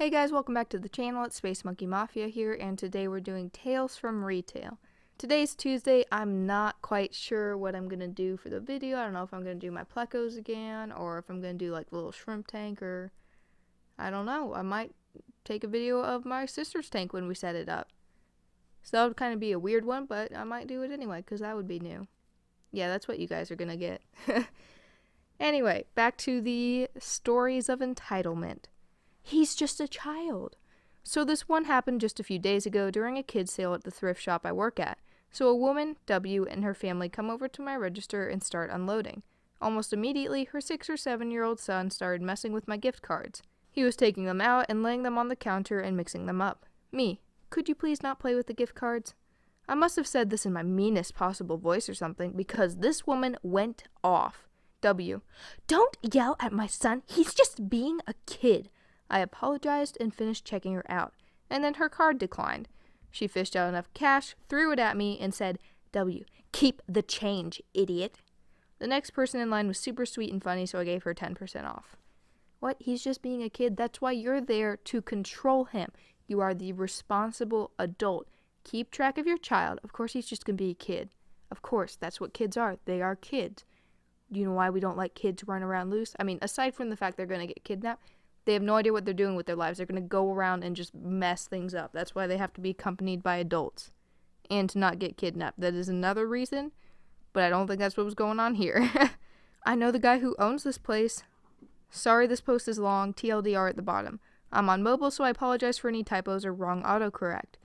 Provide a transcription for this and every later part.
Hey guys, welcome back to the channel. It's Space Monkey Mafia here, and today we're doing Tales from Retail. Today's Tuesday. I'm not quite sure what I'm going to do for the video. I don't know if I'm going to do my plecos again, or if I'm going to do like the little shrimp tank, or I don't know. I might take a video of my sister's tank when we set it up. So that would kind of be a weird one, but I might do it anyway, because that would be new. Yeah, that's what you guys are going to get. Anyway, back to the stories of entitlement. He's just a child. So this one happened just a few days ago during a kids sale at the thrift shop I work at. So a woman, W, and her family come over to my register and start unloading. Almost immediately, her 6 or 7-year-old son started messing with my gift cards. He was taking them out and laying them on the counter and mixing them up. Me, could you please not play with the gift cards? I must have said this in my meanest possible voice or something, because this woman went off. W, don't yell at my son. He's just being a kid. I apologized and finished checking her out, and then her card declined. She fished out enough cash, threw it at me, and said, W, keep the change, idiot. The next person in line was super sweet and funny, so I gave her 10% off. What? He's just being a kid? That's why you're there, to control him. You are the responsible adult. Keep track of your child. Of course he's just going to be a kid. Of course, that's what kids are. They are kids. Do you know why we don't like kids running around loose? I mean, aside from the fact they're going to get kidnapped, they have no idea what they're doing with their lives. They're going to go around and just mess things up. That's why they have to be accompanied by adults. And to not get kidnapped. That is another reason, but I don't think that's what was going on here. I know the guy who owns this place. Sorry this post is long. TLDR at the bottom. I'm on mobile, so I apologize for any typos or wrong autocorrect.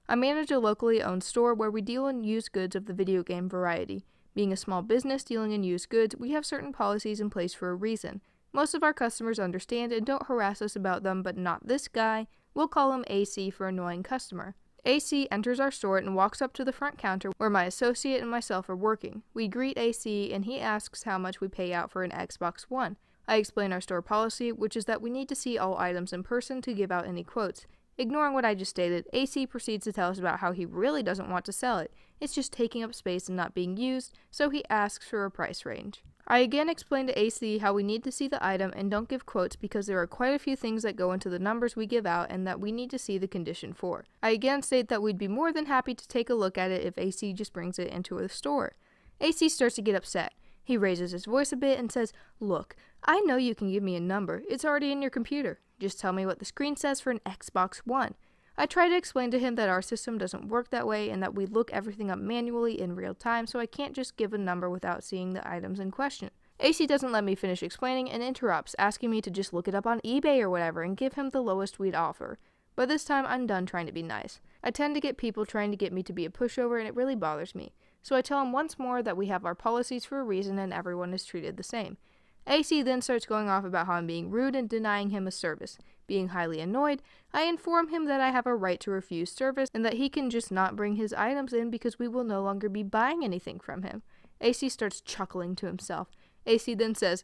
I manage a locally owned store where we deal in used goods of the video game variety. Being a small business dealing in used goods, we have certain policies in place for a reason. Most of our customers understand and don't harass us about them, but not this guy. We'll call him AC for annoying customer. AC enters our store and walks up to the front counter where my associate and myself are working. We greet AC and he asks how much we pay out for an Xbox One. I explain our store policy, which is that we need to see all items in person to give out any quotes. Ignoring what I just stated, AC proceeds to tell us about how he really doesn't want to sell it. It's just taking up space and not being used, so he asks for a price range. I again explain to AC how we need to see the item and don't give quotes because there are quite a few things that go into the numbers we give out and that we need to see the condition for. I again state that we'd be more than happy to take a look at it if AC just brings it into the store. AC starts to get upset. He raises his voice a bit and says, Look, I know you can give me a number. It's already in your computer. Just tell me what the screen says for an Xbox One. I try to explain to him that our system doesn't work that way and that we look everything up manually in real time, so I can't just give a number without seeing the items in question. AC doesn't let me finish explaining and interrupts, asking me to just look it up on eBay or whatever and give him the lowest we'd offer. But this time I'm done trying to be nice. I tend to get people trying to get me to be a pushover and it really bothers me. So I tell him once more that we have our policies for a reason and everyone is treated the same. AC then starts going off about how I'm being rude and denying him a service. Being highly annoyed, I inform him that I have a right to refuse service and that he can just not bring his items in because we will no longer be buying anything from him. AC starts chuckling to himself. AC then says,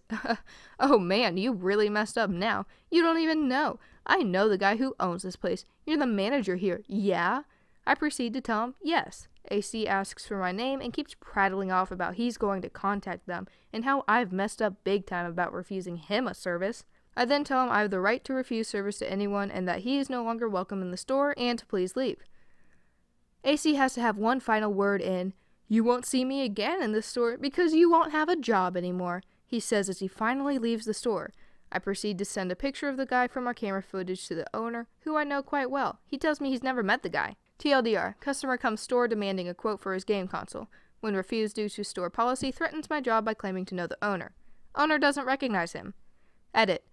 Oh man, you really messed up now. You don't even know. I know the guy who owns this place. You're the manager here, yeah? I proceed to tell him yes. AC asks for my name and keeps prattling off about he's going to contact them and how I've messed up big time about refusing him a service. I then tell him I have the right to refuse service to anyone and that he is no longer welcome in the store and to please leave. AC has to have one final word in, You won't see me again in this store because you won't have a job anymore, he says as he finally leaves the store. I proceed to send a picture of the guy from our camera footage to the owner, who I know quite well. He tells me he's never met the guy. TLDR, customer comes store demanding a quote for his game console. When refused due to store policy, threatens my job by claiming to know the owner. Owner doesn't recognize him. Edit.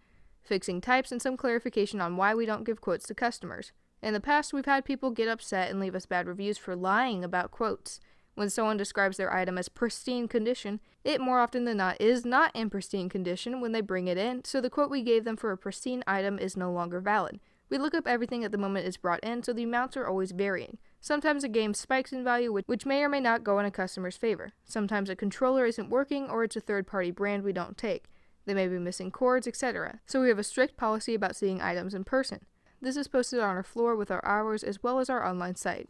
Fixing types and some clarification on why we don't give quotes to customers. In the past, we've had people get upset and leave us bad reviews for lying about quotes. When someone describes their item as pristine condition, it more often than not is not in pristine condition when they bring it in, so the quote we gave them for a pristine item is no longer valid. We look up everything at the moment it's brought in, so the amounts are always varying. Sometimes a game spikes in value, which may or may not go in a customer's favor. Sometimes a controller isn't working, or it's a third-party brand we don't take. They may be missing cords, etc. So we have a strict policy about seeing items in person. This is posted on our floor with our hours as well as our online site.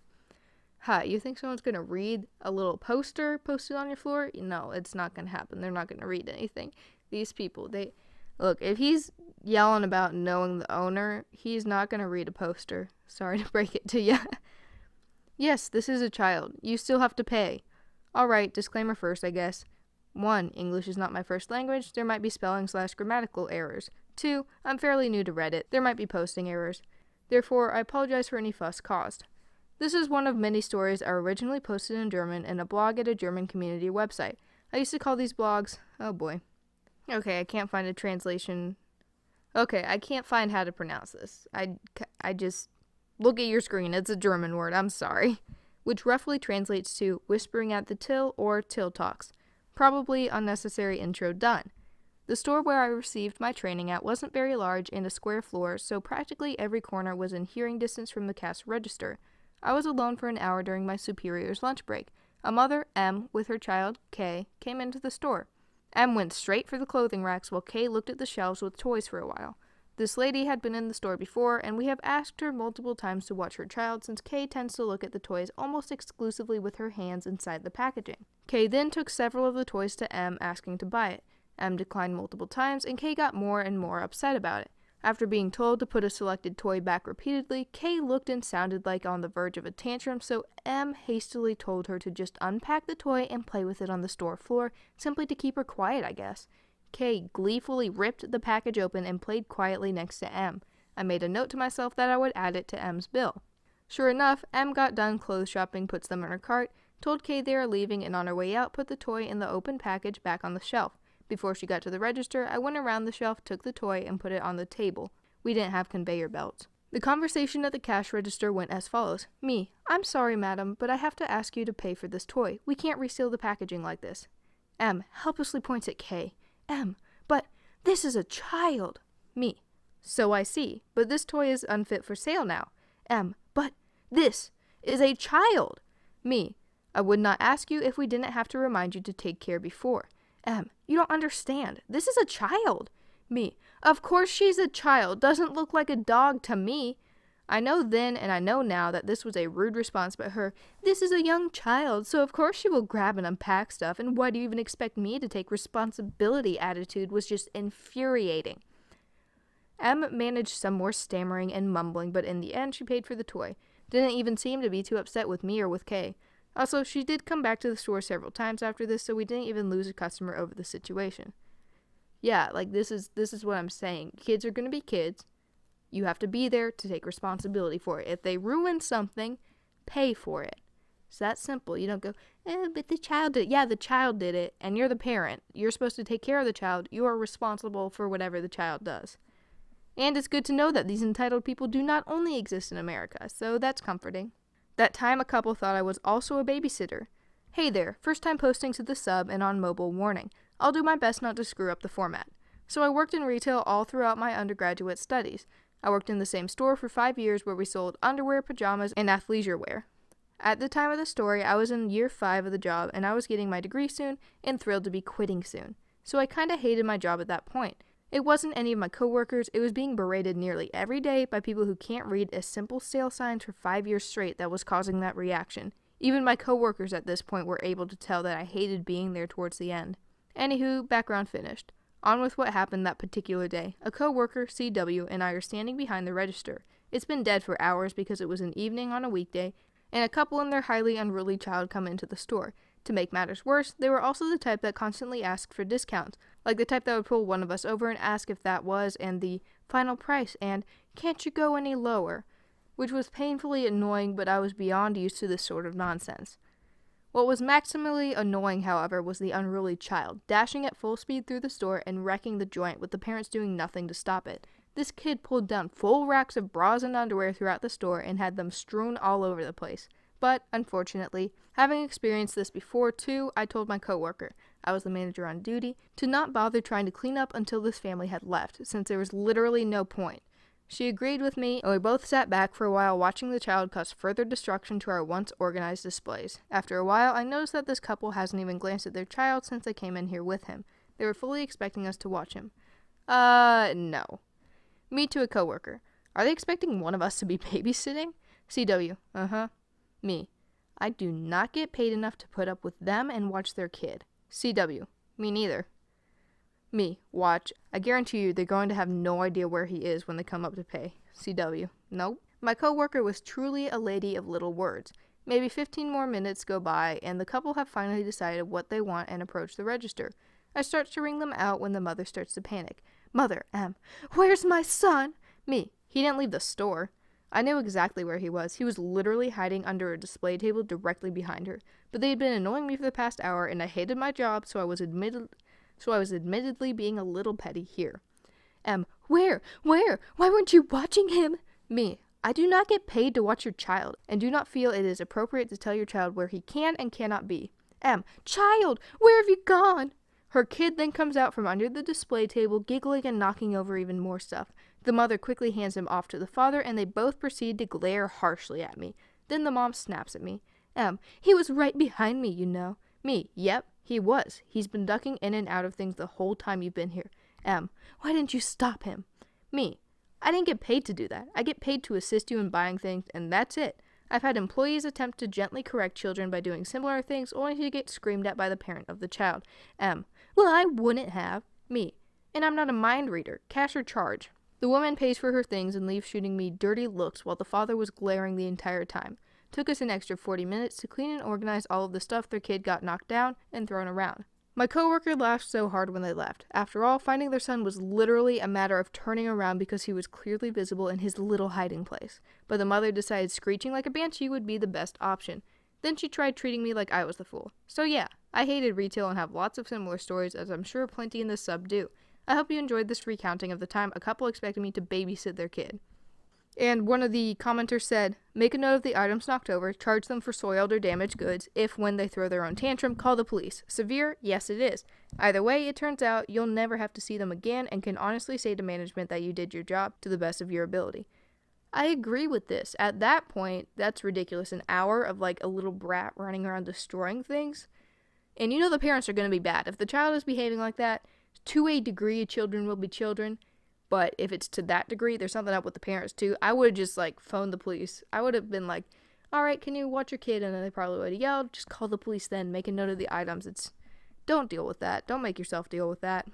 Hi, you think someone's going to read a little poster posted on your floor? No, it's not going to happen. They're not going to read anything. These people, look, if he's yelling about knowing the owner, he's not gonna read a poster. Sorry to break it to ya. Yes, this is a child. You still have to pay. Alright, disclaimer first, I guess. 1. English is not my first language. There might be spelling/grammatical errors. 2. I'm fairly new to Reddit. There might be posting errors. Therefore, I apologize for any fuss caused. This is one of many stories I originally posted in German in a blog at a German community website. I used to call these blogs... Oh boy. Okay, I can't find a translation. Okay, I can't find how to pronounce this. I just... Look at your screen, it's a German word, I'm sorry. Which roughly translates to whispering at the till or till talks. Probably unnecessary intro done. The store where I received my training at wasn't very large and a square floor, so practically every corner was in hearing distance from the cash register. I was alone for an hour during my superior's lunch break. A mother, M, with her child, K, came into the store. M went straight for the clothing racks while K looked at the shelves with toys for a while. This lady had been in the store before, and we have asked her multiple times to watch her child since Kay tends to look at the toys almost exclusively with her hands inside the packaging. Kay then took several of the toys to M, asking to buy it. M declined multiple times, and Kay got more and more upset about it. After being told to put a selected toy back repeatedly, Kay looked and sounded like on the verge of a tantrum, so M hastily told her to just unpack the toy and play with it on the store floor, simply to keep her quiet, I guess. Kay gleefully ripped the package open and played quietly next to M. I made a note to myself that I would add it to M's bill. Sure enough, M got done clothes shopping, puts them in her cart, told Kay they are leaving, and on her way out put the toy in the open package back on the shelf. Before she got to the register, I went around the shelf, took the toy, and put it on the table. We didn't have conveyor belts. The conversation at the cash register went as follows. Me: I'm sorry, madam, but I have to ask you to pay for this toy. We can't reseal the packaging like this. M helplessly points at Kay. M: but this is a child. Me: so I see, but this toy is unfit for sale now. M: but this is a child. Me: I would not ask you if we didn't have to remind you to take care before. M: you don't understand. This is a child. Me: of course she's a child. Doesn't look like a dog to me. I know then and I know now that this was a rude response by her. This is a young child, so of course she will grab and unpack stuff, and why do you even expect me to take responsibility attitude was just infuriating. M managed some more stammering and mumbling, but in the end she paid for the toy. Didn't even seem to be too upset with me or with Kay. Also, she did come back to the store several times after this, so we didn't even lose a customer over the situation. Yeah, like this is what I'm saying. Kids are gonna be kids. You have to be there to take responsibility for it. If they ruin something, pay for it. It's that simple. You don't go, but the child did it. Yeah, the child did it, and you're the parent. You're supposed to take care of the child. You are responsible for whatever the child does. And it's good to know that these entitled people do not only exist in America, so that's comforting. That time a couple thought I was also a babysitter. Hey there, first time posting to the sub and on mobile warning. I'll do my best not to screw up the format. So I worked in retail all throughout my undergraduate studies. I worked in the same store for 5 years where we sold underwear, pajamas, and athleisure wear. At the time of the story, I was in year 5 of the job, and I was getting my degree soon and thrilled to be quitting soon. So I kinda hated my job at that point. It wasn't any of my coworkers, it was being berated nearly every day by people who can't read a simple sale signs for 5 years straight that was causing that reaction. Even my coworkers at this point were able to tell that I hated being there towards the end. Anywho, background finished. On with what happened that particular day. A coworker, CW, and I are standing behind the register. It's been dead for hours because it was an evening on a weekday, and a couple and their highly unruly child come into the store. To make matters worse, they were also the type that constantly asked for discounts, like the type that would pull one of us over and ask if that was, and the final price, and can't you go any lower, which was painfully annoying, but I was beyond used to this sort of nonsense. What was maximally annoying, however, was the unruly child, dashing at full speed through the store and wrecking the joint with the parents doing nothing to stop it. This kid pulled down full racks of bras and underwear throughout the store and had them strewn all over the place. But, unfortunately, having experienced this before too, I told my coworker, I was the manager on duty, to not bother trying to clean up until this family had left, since there was literally no point. She agreed with me, and we both sat back for a while watching the child cause further destruction to our once organized displays. After a while, I noticed that this couple hasn't even glanced at their child since they came in here with him. They were fully expecting us to watch him. No. Me to a coworker. Are they expecting one of us to be babysitting? CW. Me. I do not get paid enough to put up with them and watch their kid. CW. Me neither. Me, watch. I guarantee you they're going to have no idea where he is when they come up to pay. CW. Nope. My coworker was truly a lady of little words. Maybe 15 more minutes go by, and the couple have finally decided what they want and approach the register. I start to ring them out when the mother starts to panic. Mother, where's my son? Me, he didn't leave the store. I knew exactly where he was. He was literally hiding under a display table directly behind her. But they had been annoying me for the past hour, and I hated my job, so I was admittedly being a little petty here. Where? Why weren't you watching him? Me, I do not get paid to watch your child, and do not feel it is appropriate to tell your child where he can and cannot be. Child, where have you gone? Her kid then comes out from under the display table, giggling and knocking over even more stuff. The mother quickly hands him off to the father, and they both proceed to glare harshly at me. Then the mom snaps at me. He was right behind me, you know. Me, yep, he was. He's been ducking in and out of things the whole time you've been here. Why didn't you stop him? Me, I didn't get paid to do that. I get paid to assist you in buying things, and that's it. I've had employees attempt to gently correct children by doing similar things, only to get screamed at by the parent of the child. Well, I wouldn't have. Me, and I'm not a mind reader. Cash or charge. The woman pays for her things and leaves shooting me dirty looks while the father was glaring the entire time. Took us an extra 40 minutes to clean and organize all of the stuff their kid got knocked down and thrown around. My coworker laughed so hard when they left. After all, finding their son was literally a matter of turning around because he was clearly visible in his little hiding place. But the mother decided screeching like a banshee would be the best option. Then she tried treating me like I was the fool. So yeah, I hated retail and have lots of similar stories, as I'm sure plenty in this sub do. I hope you enjoyed this recounting of the time a couple expected me to babysit their kid. And one of the commenters said, make a note of the items knocked over, charge them for soiled or damaged goods. If, when they throw their own tantrum, call the police. Severe? Yes, it is. Either way, it turns out you'll never have to see them again and can honestly say to management that you did your job to the best of your ability. I agree with this. At that point, that's ridiculous. An hour of like a little brat running around destroying things. And you know the parents are going to be bad. If the child is behaving like that, to a degree, children will be children. But if it's to that degree, there's something up with the parents too. I would have just like phoned the police. I would have been like, all right, can you watch your kid? And then they probably would have yelled, just call the police then, make a note of the items. Don't deal with that. Don't make yourself deal with that.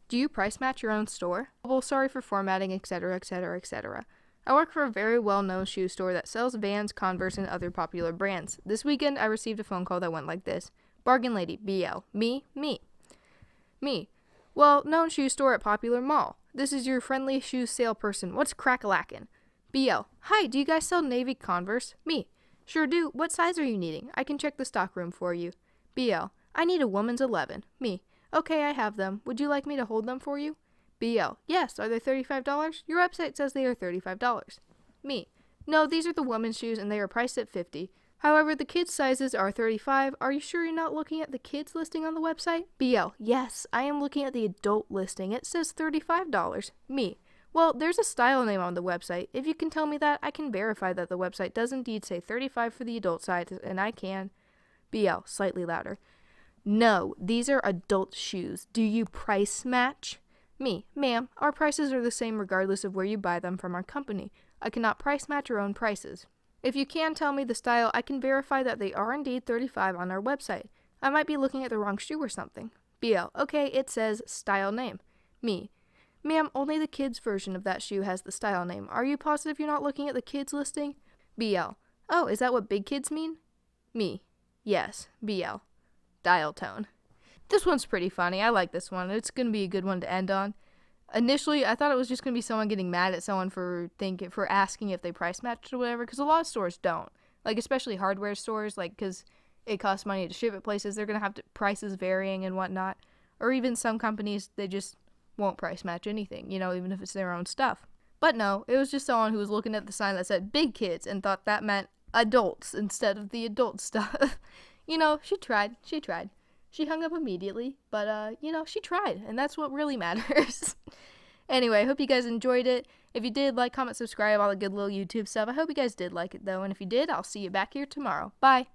Do you price match your own store? Well, sorry for formatting, etc., etc., etc. I work for a very well-known shoe store that sells Vans, Converse, and other popular brands. This weekend, I received a phone call that went like this. Bargain lady, BL. Me. Well, known shoe store at popular mall. This is your friendly shoe salesperson. What's crack-a-lackin'? BL. Hi, do you guys sell navy Converse? Me. Sure do. What size are you needing? I can check the stock room for you. BL. I need a woman's 11. Me. Okay, I have them. Would you like me to hold them for you? BL. Yes, are they $35? Your website says they are $35. Me. No, these are the women's shoes and they are priced at $50. However, the kids' sizes are $35. Are you sure you're not looking at the kids listing on the website? BL. Yes, I am looking at the adult listing. It says $35. Me. Well, there's a style name on the website. If you can tell me that, I can verify that the website does indeed say $35 for the adult size, and I can. BL. Slightly louder. No, these are adult shoes. Do you price match? Me. Ma'am, our prices are the same regardless of where you buy them from our company. I cannot price match your own prices. If you can tell me the style, I can verify that they are indeed $35 on our website. I might be looking at the wrong shoe or something. BL. Okay, it says style name. Me. Ma'am, only the kids' version of that shoe has the style name. Are you positive you're not looking at the kids' listing? BL. Oh, is that what big kids mean? Me. Yes. BL. Dial tone. This one's pretty funny. I like this one. It's going to be a good one to end on. Initially, I thought it was just going to be someone getting mad at someone for asking if they price matched or whatever, because a lot of stores don't. Like, especially hardware stores, like, because it costs money to ship it places, they're going to have prices varying and whatnot. Or even some companies, they just won't price match anything, you know, even if it's their own stuff. But no, it was just someone who was looking at the sign that said big kids and thought that meant adults instead of the adult stuff. You know, she tried. She hung up immediately, but, you know, she tried, and that's what really matters. Anyway, I hope you guys enjoyed it. If you did, like, comment, subscribe, all the good little YouTube stuff. I hope you guys did like it, though, and if you did, I'll see you back here tomorrow. Bye!